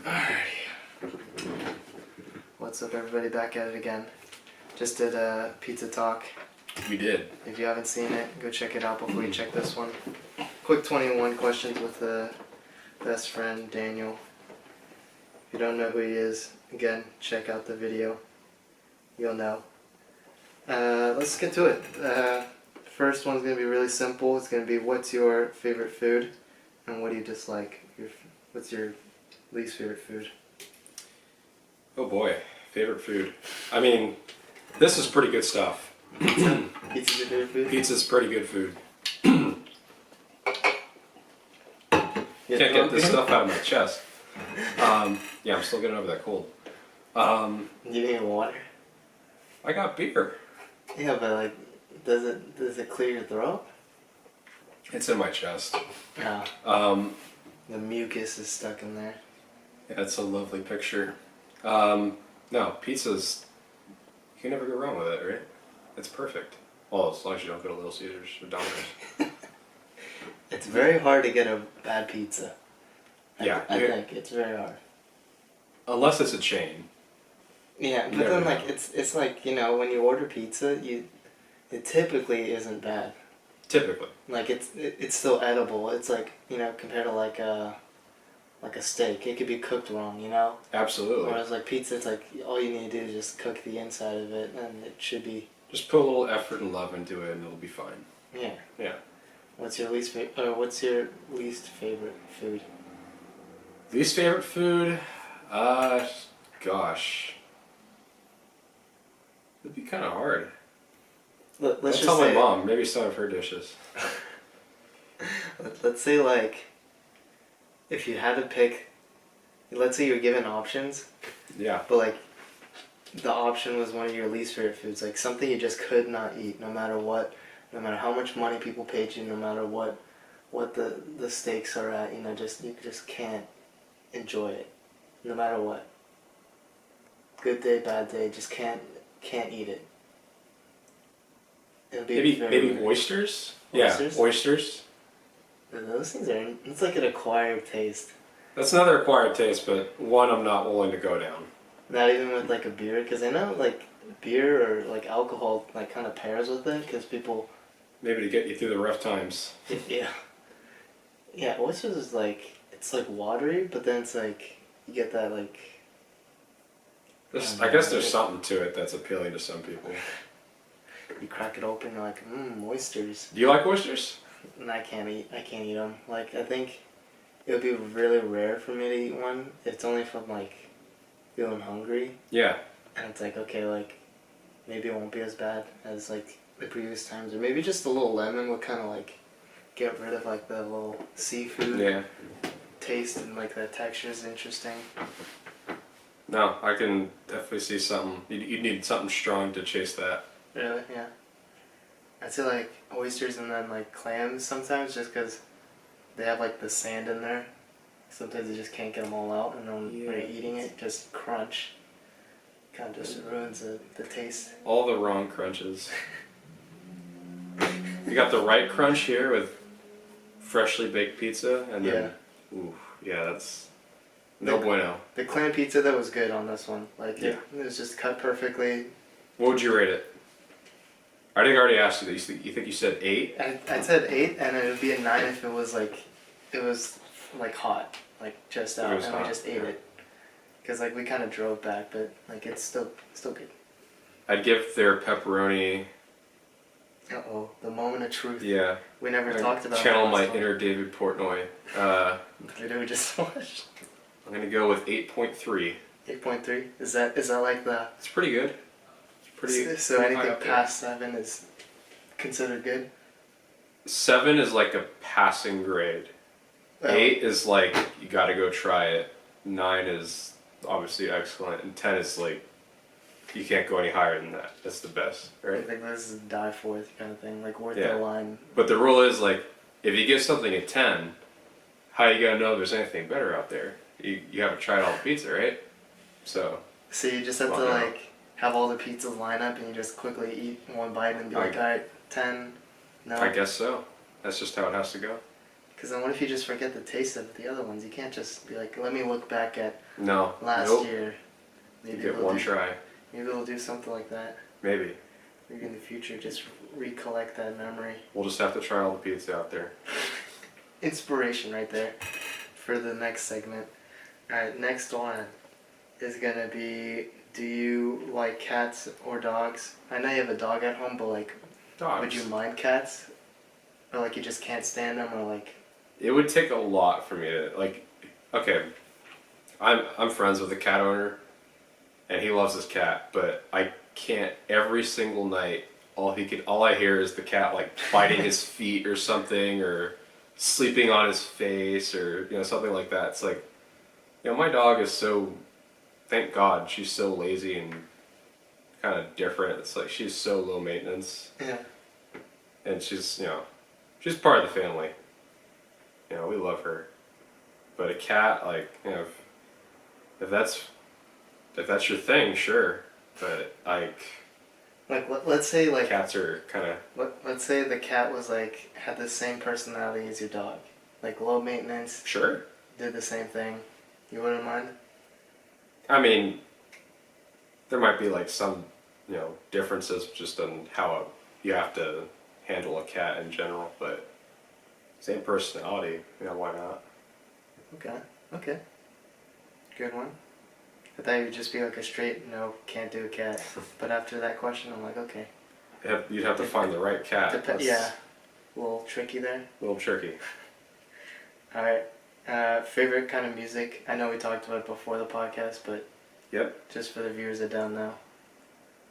Alrighty. What's up, everybody? Back at it again. Just did a pizza talk. We did. If you haven't seen it, go check it out before you check this one. Quick 21 questions with the best friend, Daniel. If you don't know who he is, again, check out the video. You'll know. Let's get to it. First one's going to be really simple. It's going to be, what's your favorite food and what do you dislike? What's your least favorite food? Oh boy, favorite food. I mean, this is pretty good stuff. Pizza? Pizza's your favorite food? Pizza's pretty good food. Can't get this stuff out of my chest. Yeah, I'm still getting over that cold. You need water? I got beer. Yeah, but like, does it clear your throat? It's in my chest. No. The mucus is stuck in there. Yeah, it's a lovely picture. No, pizza's, you can never go wrong with it, right? It's perfect. Well, as long as you don't go to Little Caesars or Domino's. It's very hard to get a bad pizza. Yeah. I think it's very hard. Unless it's a chain. Yeah, but then like it's like, you know, when you order pizza, it typically isn't bad. Typically. Like it's still edible. It's like, you know, compared to like a steak, it could be cooked wrong, you know? Absolutely. Whereas like pizza, it's like all you need to do is just cook the inside of it and it should be. Just put a little effort and love into it and it'll be fine. Yeah. Yeah. What's your least favorite food? Least favorite food? Gosh. It'd be kind of hard. Let's I'll just tell say, my mom. Maybe some of her dishes. let's say like, if you had to pick, let's say you're given options. Yeah. But like, the option was one of your least favorite foods, like something you just could not eat, no matter what, no matter how much money people paid you, no matter what the stakes are at, you know, you just can't enjoy it, no matter what. Good day, bad day, just can't eat it. It'll be Maybe oysters? Oysters? Yeah, oysters. Those things are, it's like an acquired taste. That's another acquired taste, but one I'm not willing to go down. Not even with like a beer, because I know like beer or like alcohol like kind of pairs with it, because people. Maybe to get you through the rough times. Yeah. Yeah, oysters is like, it's like watery, but then it's like, you get that like. I guess there's something to it that's appealing to some people. You crack it open, you're like, oysters. Do you like oysters? And I can't eat them. Like, I think it would be really rare for me to eat one. It's only if I'm like feeling hungry. Yeah. And it's like, okay, like, maybe it won't be as bad as like the previous times. Or maybe just a little lemon would kind of like get rid of like the little seafood taste, and like the texture is interesting. No, I can definitely see something. You'd need something strong to chase that. Really? Yeah. I'd say like oysters and then like clams sometimes, just because they have like the sand in there. Sometimes you just can't get them all out, and then when you're eating it, just crunch. Kind of just ruins the taste. All the wrong crunches. You got the right crunch here with freshly baked pizza, and then, that's no bueno. The clam pizza though was good on this one. Like it was just cut perfectly. What would you rate it? I think I already asked you that. You think you said 8? I said 8, and it would be a 9 if it was like hot, like just out, and we just ate it. Because like we kind of drove back, but like it's still good. I'd give their pepperoni. The moment of truth. Yeah. We never talked about. Channel my inner David Portnoy. Did we just watch? I'm gonna go with 8.3. 8.3. Is that like the? It's pretty good. It's pretty. So pretty anything past 7 is considered good. 7 is like a passing grade. 8 is like you gotta go try it. 9 is obviously excellent, and 10 is like you can't go any higher than that. That's the best, right? I think this is a die for kind of thing, like worth the line. But the rule is like, if you give something a 10, how you gonna know there's anything better out there? You haven't tried all the pizza, right? So you just have to like have all the pizzas line up, and you just quickly eat one bite and be like, all right, 10. No. I guess so. That's just how it has to go. Because then what if you just forget the taste of the other ones? You can't just be like, let me look back at No. last Nope. year. You get one try. Maybe they'll do something like that. Maybe. Maybe in the future, just recollect that memory. We'll just have to try all the pizza out there. Inspiration right there for the next segment. Alright, next one is gonna be, do you like cats or dogs? I know you have a dog at home, but like, Dogs. would you mind cats? Or like you just can't stand them, or like... It would take a lot for me to, like, okay, I'm friends with a cat owner, and he loves his cat, but I can't every single night, all I hear is the cat like biting his feet or something, or sleeping on his face, or, you know, something like that. It's like, you know, my dog is so, thank God, she's so lazy and kind of different. It's like she's so low maintenance. Yeah. And she's, you know, she's part of the family. You know, we love her. But a cat, like, you know, if that's your thing, sure. But Like, let's say like... cats are kind of... Let's say the cat was like, had the same personality as your dog. Like low maintenance, Sure. did the same thing. You wouldn't mind? I mean, there might be like some, you know, differences just on how you have to handle a cat in general, but same personality, you know, why not? Okay. Good one. I thought you would just be like a straight, no, can't do a cat. But after that question, I'm like, okay. You'd have to find the right cat. That's Yeah. A little tricky there. a little tricky. Alright. Favorite kind of music? I know we talked about it before the podcast, but Yep. just for the viewers that don't know.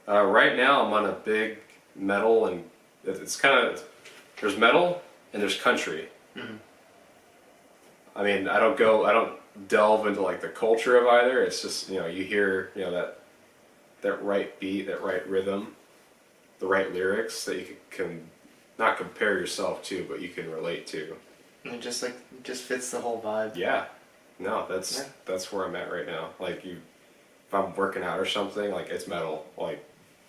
Right now I'm on a big metal, and it's kind of, there's metal and there's country. Mm-hmm. I mean, I don't delve into like the culture of either. It's just, you know, you hear, you know, that right beat, that right rhythm, the right lyrics that you can not compare yourself to, but you can relate to. And it just fits the whole vibe. Yeah. No, that's where I'm at right now. Like, if I'm working out or something, like, it's metal. Like,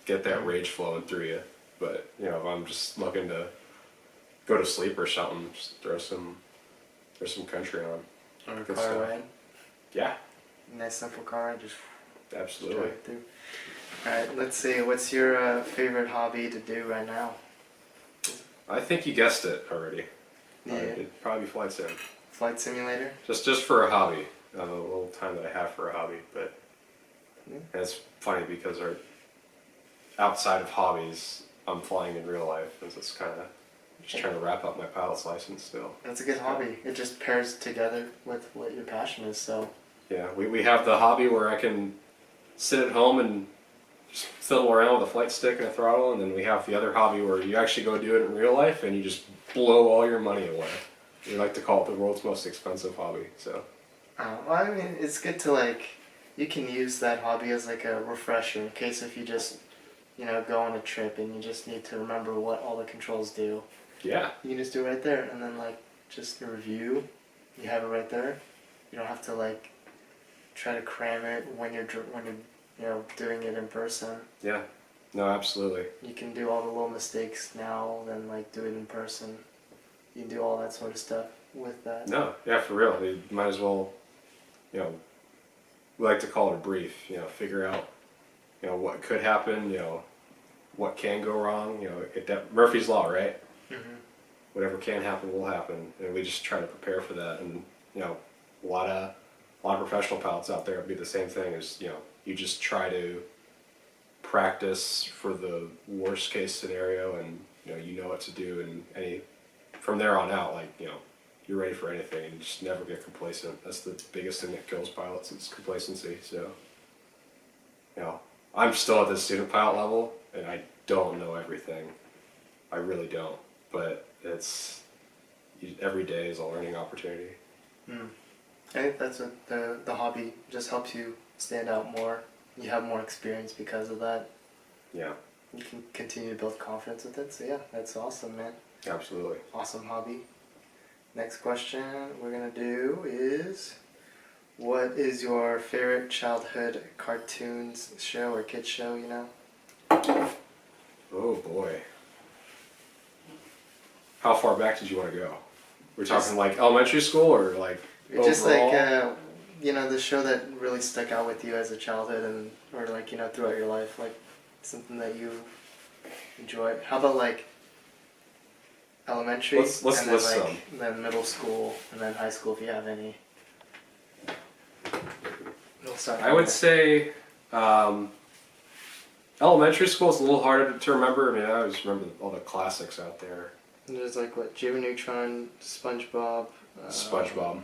get that rage flowing through you. But, you know, if I'm just looking to go to sleep or something, just throw some country on. Or a Good car stuff. ride. Yeah, Nice simple car ride, just absolutely. drive through. Alright, let's see. What's your favorite hobby to do right now? I think you guessed it already. Yeah. It'd probably be flight sim. Flight simulator? Just for a hobby. A little time that I have for a hobby, but it's funny because outside of hobbies, I'm flying in real life, because it's kind of just trying to wrap up my pilot's license still. That's a good hobby. It just pairs together with what your passion is, so... Yeah, we have the hobby where I can sit at home and just fiddle around with a flight stick and a throttle, and then we have the other hobby where you actually go do it in real life and you just blow all your money away. We like to call it the world's most expensive hobby, so... well, I mean, it's good to, like... You can use that hobby as, like, a refresher in case if you just, you know, go on a trip and you just need to remember what all the controls do. Yeah. You can just do it right there, and then, like, just a review. You have it right there. You don't have to, like, try to cram it when you're you know, doing it in person. Yeah. No, absolutely. You can do all the little mistakes now, then, like, do it in person. You can do all that sort of stuff with that. No, yeah, for real. You might as well, you know, we like to call it a brief, you know, figure out, you know, what could happen, you know, what can go wrong, you know, Murphy's Law, right? Mm-hmm. Whatever can happen will happen, and we just try to prepare for that. And, you know, a lot of professional pilots out there would be the same thing, as, you know, you just try to practice for the worst case scenario, and, you know what to do, and from there on out, like, you know, you're ready for anything, and just never get complacent. That's the biggest thing that kills pilots, is complacency. So, you know, I'm still at the student pilot level, and I don't know everything. I really don't. But every day is a learning opportunity. I think that's what the hobby just helps you stand out more. You have more experience because of that. Yeah. You can continue to build confidence with it. So yeah, that's awesome, man. Absolutely. Awesome hobby. Next question we're going to do is, what is your favorite childhood cartoons show or kids show, you know? Oh boy. How far back did you want to go? We're talking like elementary school or like Just like overall? the show that really stuck out with you as a childhood and or like throughout your life, like something that you enjoyed. How about like elementary, Let's and then list like some. then middle school, and then high school if you have any. We'll start I would say elementary school is a little harder to remember. I mean, I always remember all the classics out there. There's like what Jimmy Neutron, SpongeBob. SpongeBob.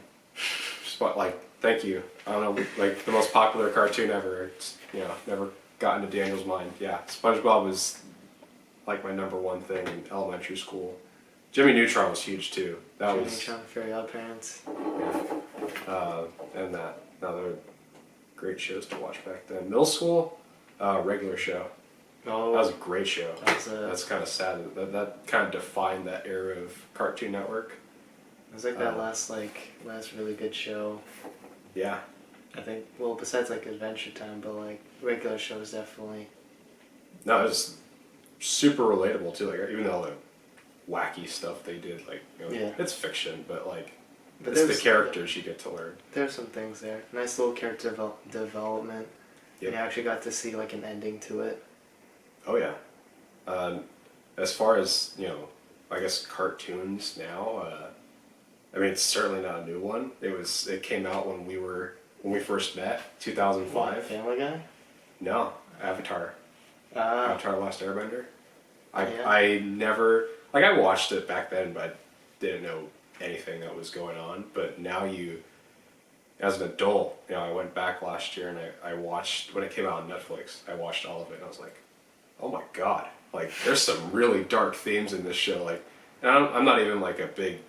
Like, thank you. I don't know, like the most popular cartoon ever. It's, never got into Daniel's mind. Yeah, SpongeBob was like my number one thing in elementary school. Jimmy Neutron was huge too. Jimmy Neutron, Fairy Odd Parents. And that. No, they were great shows to watch back then. Middle school, regular show. Oh, That was a great show. That That's kind of sad. That kind of defined that era of Cartoon Network. was like that last really good show. Yeah. I think, well, besides like Adventure Time, but like regular shows definitely. No, it was super relatable too. Like even though the wacky stuff they did, like Yeah. it's fiction, but like But it's the there's characters you get to learn. There's some things there. Nice little character development. Yep. And you actually got to see like an ending to it. Oh yeah. As far as I guess cartoons now. I mean, it's certainly not a new one. It came out when we first met, 2005. Family Guy? No, Avatar. Avatar: Last Airbender. Yeah. I never I watched it back then, but I didn't know anything that was going on. But now as an adult, I went back last year and I watched when it came out on Netflix. I watched all of it and I was like, oh my god! Like there's some really dark themes in this show. Like, and I'm not even like a big.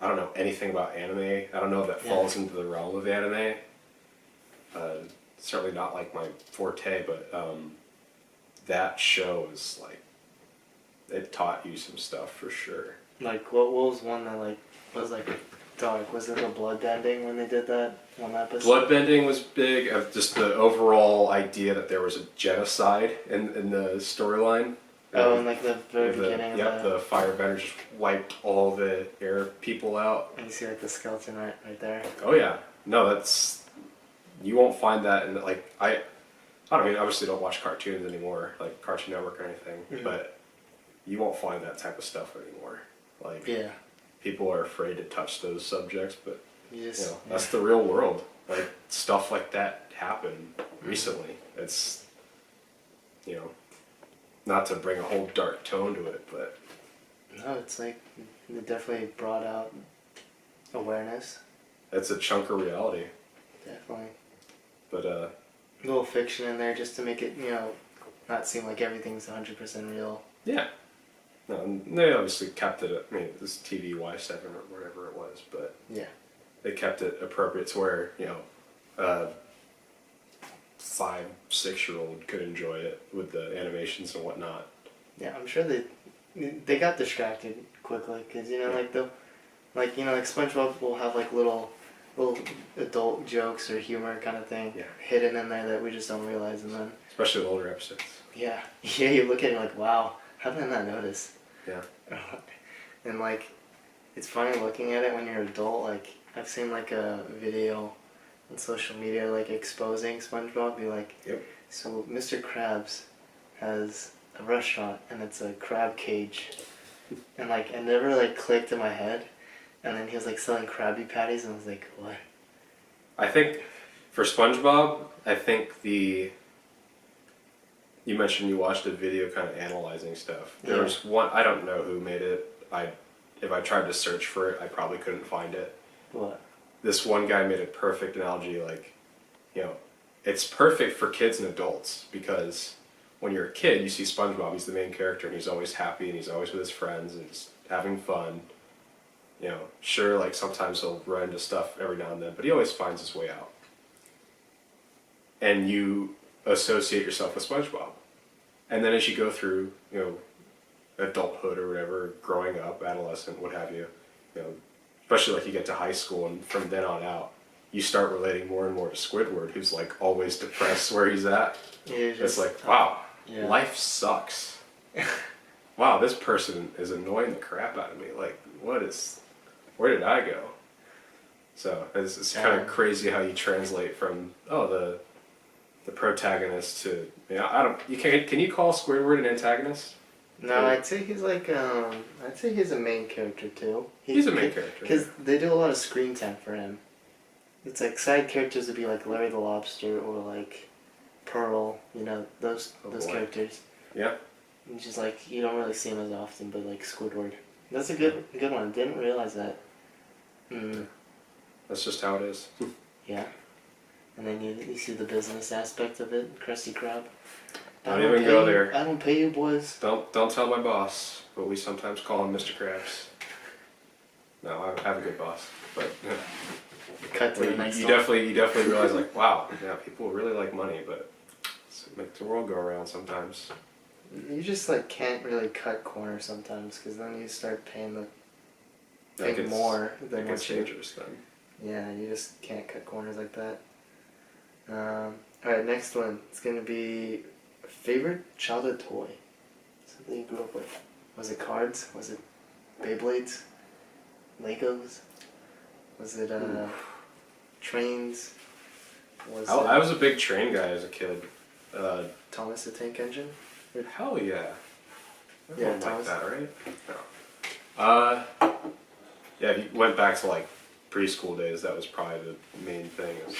I don't know anything about anime. I don't know if that falls into the realm of anime. Certainly not like my forte, but that show is like it taught you some stuff for sure. Like what was one that like was like dark? Was it the bloodbending when they did that one episode? Bloodbending was big. Just the overall idea that there was a genocide in the storyline. Oh, and like the very beginning. The firebenders just wiped all the air people out. And you see like the skeleton right there. Oh yeah, no, you won't find that in I don't mean obviously don't watch cartoons anymore, like Cartoon Network or anything, but you won't find that type of stuff anymore. Like people are afraid to touch those subjects, but that's the real world. Like stuff like that happened recently. It's not to bring a whole dark tone to it, but no, it's like it definitely brought out awareness. It's a chunk of reality. Definitely. But a little fiction in there just to make it, not seem like everything's 100% real. Yeah. No, and they obviously kept it. I mean, this TV Y7 or whatever it was, but they kept it appropriate to where 5, 6-year-old could enjoy it with the animations and whatnot. Yeah, I'm sure they got distracted quickly because like SpongeBob will have like little adult jokes or humor kind of thing hidden in there that we just don't realize, and then especially the older episodes. Yeah, you look at it like, wow, how did I not notice? Yeah. And like, it's funny looking at it when you're an adult. Like, I've seen like a video on social media like exposing SpongeBob. Be like, so Mr. Krabs has a restaurant and it's a crab cage, and like it never like clicked in my head. And then he was like selling Krabby Patties, and I was like, what? I think for SpongeBob, you mentioned you watched a video kind of analyzing stuff. There was one, I don't know who made it. If I tried to search for it, I probably couldn't find it. What? This one guy made a perfect analogy, like, it's perfect for kids and adults because when you're a kid, you see SpongeBob, he's the main character, and he's always happy, and he's always with his friends, and he's having fun. Sure, like sometimes he'll run into stuff every now and then, but he always finds his way out. And you associate yourself with SpongeBob. And then as you go through, adulthood or whatever, growing up, adolescent, what have you, especially like you get to high school and from then on out, you start relating more and more to Squidward, who's like always depressed where he's at. It's like, wow, life sucks. Wow, this person is annoying the crap out of me. Like, where did I go? So it's kind of crazy how you translate from the protagonist to I don't you can you call Squidward an antagonist? No, I'd say he's like I'd say he's a main character too. He's a main character because they do a lot of screen time for him. It's like side characters would be like Larry the Lobster or like Pearl, you know, those characters. Yeah. And just like you don't really see him as often, but like Squidward, that's a good one. Didn't realize that. That's just how it is. Yeah, and then you see the business aspect of it, Krusty Krab. Don't even go there. I don't pay you, boys. Don't tell my boss, but we sometimes call him Mr. Krabs. No, I have a good boss, but Cut to the next you one. definitely realize like, wow, yeah, people really like money, but it makes the world go around sometimes. You just like can't really cut corners sometimes, because then you start paying more than it gets what you. dangerous then. Yeah, you just can't cut corners like that. Alright, next one. It's gonna be favorite childhood toy. Something you grew up with. Was it cards? Was it Beyblades? Legos? Was it trains? I was a big train guy as a kid. Thomas the Tank Engine? Hell yeah. Yeah, Everyone Thomas. liked that, right? No. Yeah, if you went back to like preschool days, that was probably the main thing. Is,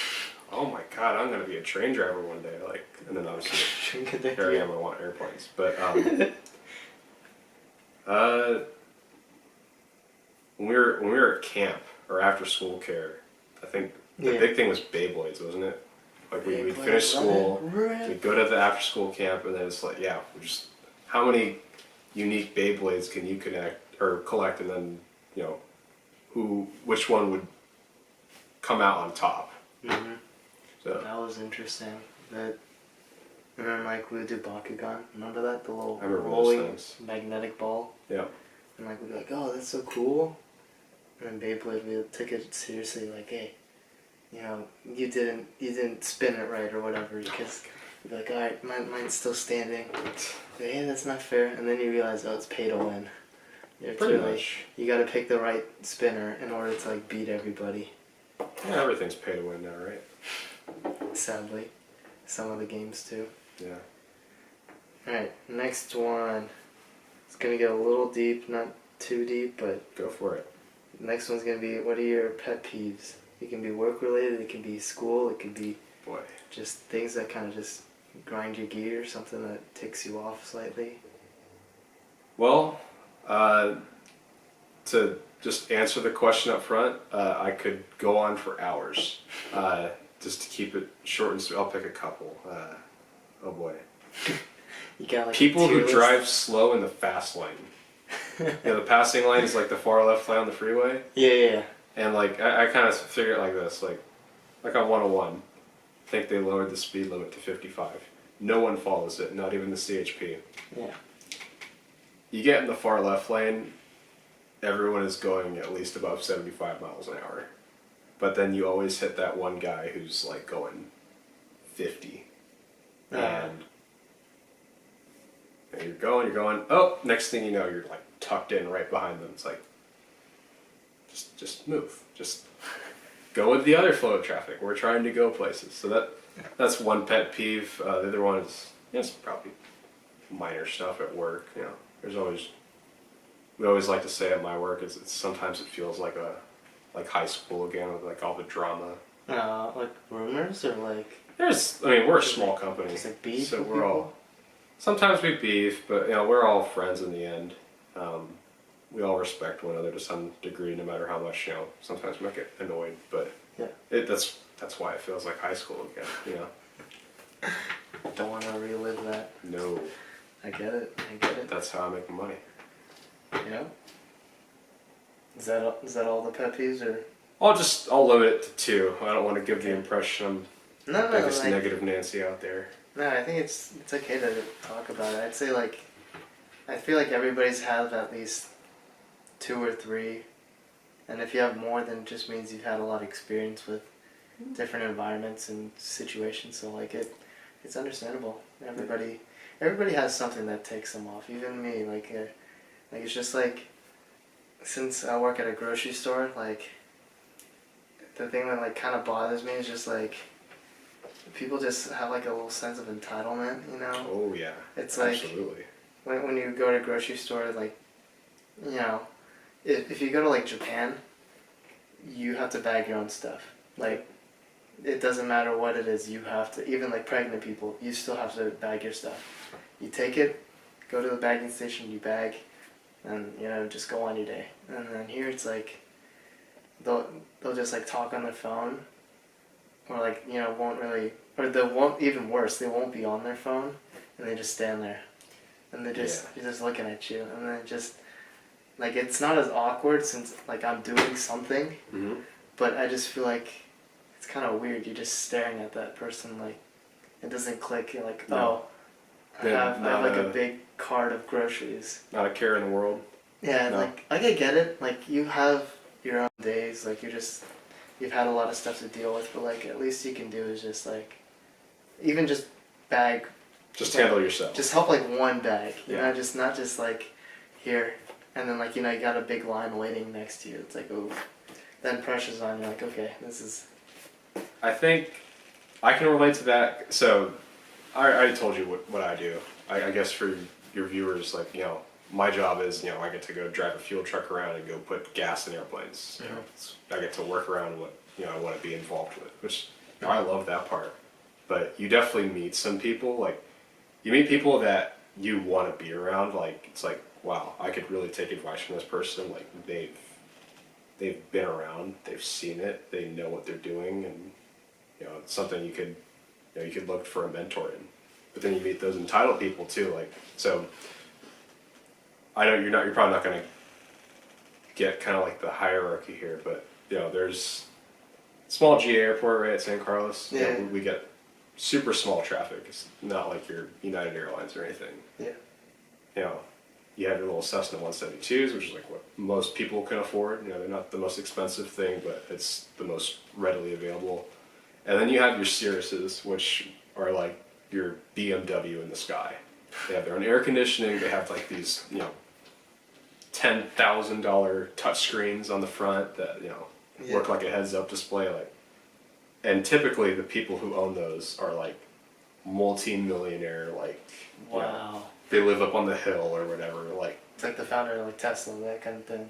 oh my god, I'm gonna be a train driver one day. Like, and then obviously here I am. I want airplanes, but when we were at camp or after school care, I think the big thing was Beyblades, wasn't it? Like we'd finish school, we'd go to the after school camp, and then it's like, yeah, just how many unique Beyblades can you collect, and then which one would come out on top. Mm-hmm. So that was interesting. Remember, like, we would do Bakugan. Remember that? The little rolling magnetic ball? Yeah. And like we'd be like, oh, that's so cool. And then Beyblade, we would take it seriously, like, hey, you didn't spin it right or whatever, because you'd be like, alright, mine's still standing. Like, hey, that's not fair. And then you realize, oh, it's pay to win. Pretty much. You gotta pick the right spinner in order to like beat everybody. Yeah, everything's pay to win now, right? Sadly. Some of the games too. Yeah. Alright, next one. It's gonna get a little deep, not too deep, but go for it. Next one's gonna be, what are your pet peeves? It can be work related, it can be school, it could be just things that kind of just grind your gears, something that ticks you off slightly. Well, to just answer the question up front, I could go on for hours. Just to keep it short and sweet, I'll pick a couple. Oh boy. You got like people who drive slow in the fast lane. The passing lane is like the far left lane on the freeway. Yeah. And like I kind of figure it like this, like on 101, I think they lowered the speed limit to 55. No one follows it, not even the CHP. Yeah. You get in the far left lane, everyone is going at least above 75 miles an hour. But then you always hit that one guy who's like going 50. And you're going, oh, next thing you know, you're like tucked in right behind them. It's like, just move. Just go with the other flow of traffic. We're trying to go places. So that's one pet peeve. The other one is, it's probably minor stuff at work. We always like to say at my work, it's sometimes it feels like high school again with like all the drama. Like rumors or like? We're a small company, just like beef, so we're all. Sometimes we beef, but we're all friends in the end. We all respect one another to some degree, no matter how much sometimes we might get annoyed, but yeah, that's why it feels like high school again. Don't want to relive that. No. I get it. That's how I make my money. Yeah. Is that all the pet peeves, or? I'll limit it to 2. I don't want to give the impression I'm the biggest negative Nancy out there. No, I think it's okay to talk about it. I'd say I feel like everybody's had at least 2 or 3, and if you have more, then it just means you've had a lot of experience with different environments and situations. So it's understandable. Everybody has something that takes them off. Even me, it's just like since I work at a grocery store, like, the thing that like kind of bothers me is just like people just have like a little sense of entitlement, you know? Oh yeah. It's like Absolutely. when you go to a grocery store, like, you know, if you go to like Japan, you have to bag your own stuff. Like, it doesn't matter what it is, you have to, even like pregnant people, you still have to bag your stuff. You take it, go to the bagging station, you bag, and, you know, just go on your day. And then here it's like, they'll just like talk on their phone, or like, you know, won't really, or they won't, even worse, they won't be on their phone, and they just stand there. And they're just looking at you, and then just, like, it's not as awkward since, like, I'm doing something, Mm-hmm. but I just feel like it's kind of weird. You're just staring at that person, like, it doesn't click. You're like, No. I have like a big cart of groceries. Not a care in the world. Yeah, No. like, I get it. Like, you have your own days. Like, you've had a lot of stuff to deal with, but, like, at least you can do is just, like, even just bag. Just like, handle yourself. Just help, like, one bag. You Yeah. know, just not just, like, here. And then, like, you know, you got a big line waiting next to you. It's like, oh, then pressure's on. You're like, okay, this is. I think I can relate to that. So I already told you what I do. I guess for your viewers, like, you know, my job is, you know, I get to go drive a fuel truck around and go put gas in airplanes. You know, I get to work around what, you know, I want to be involved with, which, you know, I love that part. But you definitely meet some people, like, you meet people that you want to be around. Like, it's like, wow, I could really take advice from this person. Like, they've been around, they've seen it, they know what they're doing, and, you know, it's something you could look for a mentor in. But then you meet those entitled people too. Like, so I know you're probably not going to get kind of like the hierarchy here, but, you know, there's small GA airport right at San Carlos. Yeah. You know, we get super small traffic. It's not like your United Airlines or anything. Yeah. You know, you have your little Cessna 172s, which is like what most people can afford. You know, they're not the most expensive thing, but it's the most readily available. And then you have your Cirruses, which are like your BMW in the sky. They have their own air conditioning. They have like these, you know, $10,000 touchscreens on the front that, you know, work like a heads-up display. Like, and typically the people who own those are like multi-millionaire, like, Wow. you know, they live up on the hill or whatever. Like, It's like the founder of like Tesla, that kind of thing.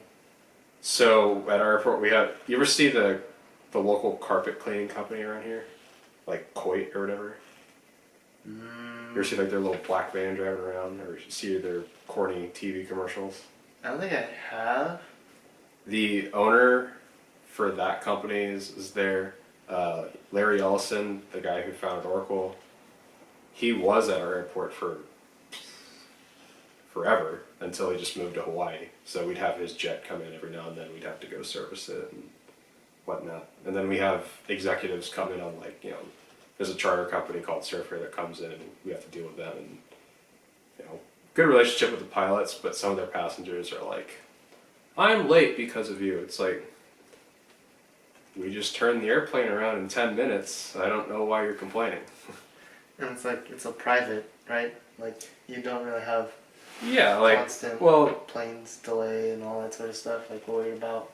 so at our airport we have. You ever see the local carpet cleaning company around here, like Coit or whatever? You ever see like their little black van driving around, or see their corny TV commercials? I don't think I have. The owner for that company is there. Larry Ellison, the guy who founded Oracle, he was at our airport for forever until he just moved to Hawaii. So we'd have his jet come in every now and then. We'd have to go service it and whatnot. And then we have executives come in on, like, you know, there's a charter company called Surfer that comes in and we have to deal with them. And, you know, good relationship with the pilots, but some of their passengers are like, I'm late because of you. It's like, we just turned the airplane around in 10 minutes. I don't know why you're complaining. And it's like, it's a private, right? Like, you don't really have Yeah, like, constant well, planes delay and all that sort of stuff, like, worry about.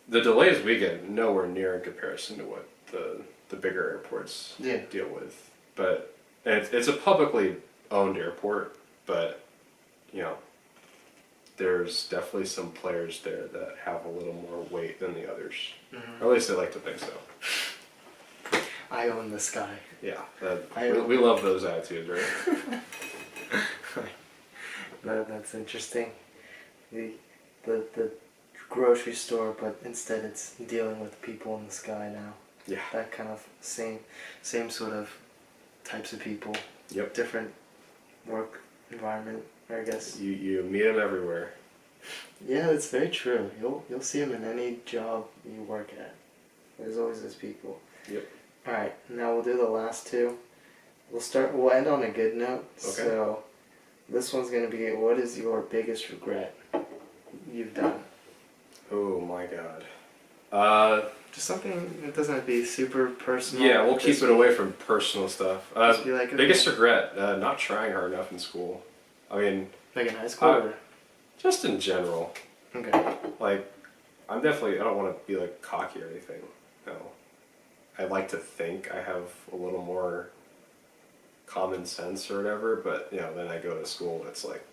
the delays we get nowhere near in comparison to what the bigger airports deal with. But and it's a publicly owned airport, but, you know, there's definitely some players there that have a little more weight than the others. Or at least they like to think so. I own the sky. Yeah, we love those attitudes, right? That's interesting. The grocery store, but instead it's dealing with people in the sky now. Yeah. That kind of same sort of types of people. Yep. Different work environment, I guess. You meet them everywhere. Yeah, that's very true. You'll see them in any job you work at. There's always those people. Yep. All right, now we'll do the last two. We'll end on a good note. Okay. So this one's gonna be, what is your biggest regret you've done? Oh my God. Just something that doesn't have to be super personal. Yeah, we'll keep it away from personal stuff. Just be like, okay. Biggest regret, not trying hard enough in school. I mean, Like in high school? Or? just in general. Okay. like, I don't want to be like cocky or anything. No. I like to think I have a little more common sense or whatever, but then I go to school, it's like,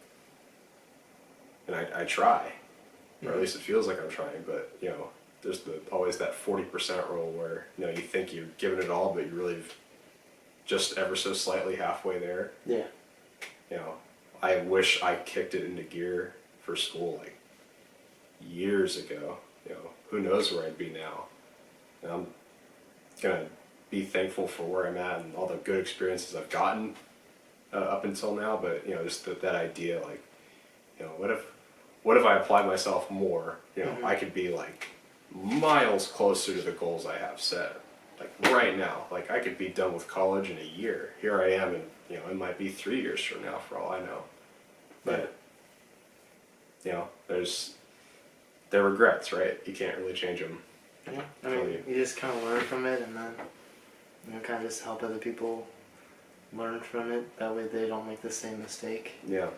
and I try, or at least it feels like I'm trying, but there's always that 40% rule where you think you're giving it all, but you're really just ever so slightly halfway there. Yeah. I wish I kicked it into gear for school like years ago. Who knows where I'd be now. And I'm gonna be thankful for where I'm at and all the good experiences I've gotten up until now. But just that idea, like, what if I applied myself more? I could be like miles closer to the goals I have set. Like right now, like I could be done with college in a year. Here I am, and it might be 3 years from now for all I know. But they're regrets, right? You can't really change them. Yeah, I mean, you just kind of learn from it, and then kind of just help other people learn from it. That way, they don't make the same mistake. Yeah.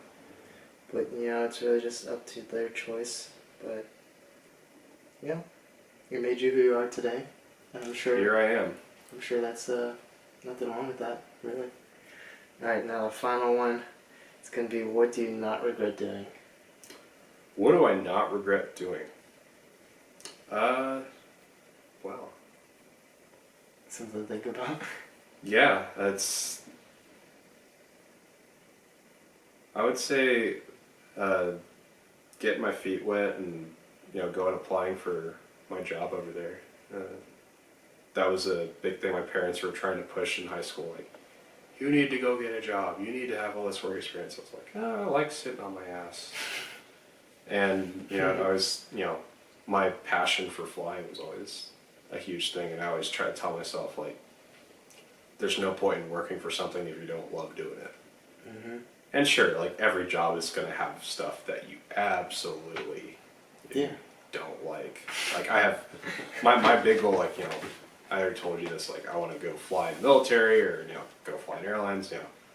But it's really just up to their choice. But yeah, it made you who you are today. And I'm sure. Here I am. I'm sure that's nothing wrong with that, really. All right, now the final one. It's gonna be, what do you not regret doing? What do I not regret doing? Wow. Something to think about. Yeah, I would say getting my feet wet and going applying for my job over there. That was a big thing my parents were trying to push in high school. Like, you need to go get a job. You need to have all this work experience. I was like, I like sitting on my ass. And I was my passion for flying was always a huge thing, and I always try to tell myself, like, there's no point in working for something if you don't love doing it. Mm-hmm. And sure, like, every job is going to have stuff that you absolutely don't like. Like, I have my big goal, like, I already told you this, like, I want to go fly in the military or go fly in airlines.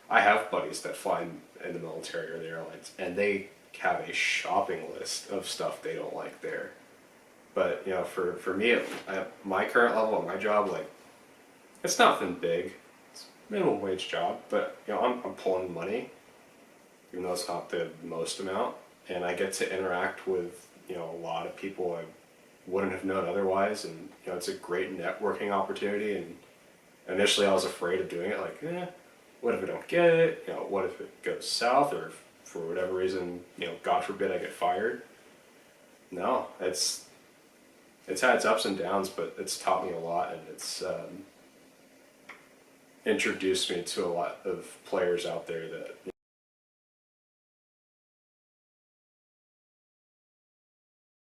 I have buddies that fly in the military or the airlines, and they have a shopping list of stuff they don't like there. But for me, at my current level at my job, like, it's nothing big. It's a minimum wage job, but I'm pulling money, even though it's not the most amount, and I get to interact with a lot of people I wouldn't have known otherwise, and it's a great networking opportunity. And initially, I was afraid of doing it, like, what if I don't get it? What if it goes south, or if, for whatever reason, God forbid I get fired? No, it's had its ups and downs, but it's taught me a lot, and it's introduced me to a lot of players out there that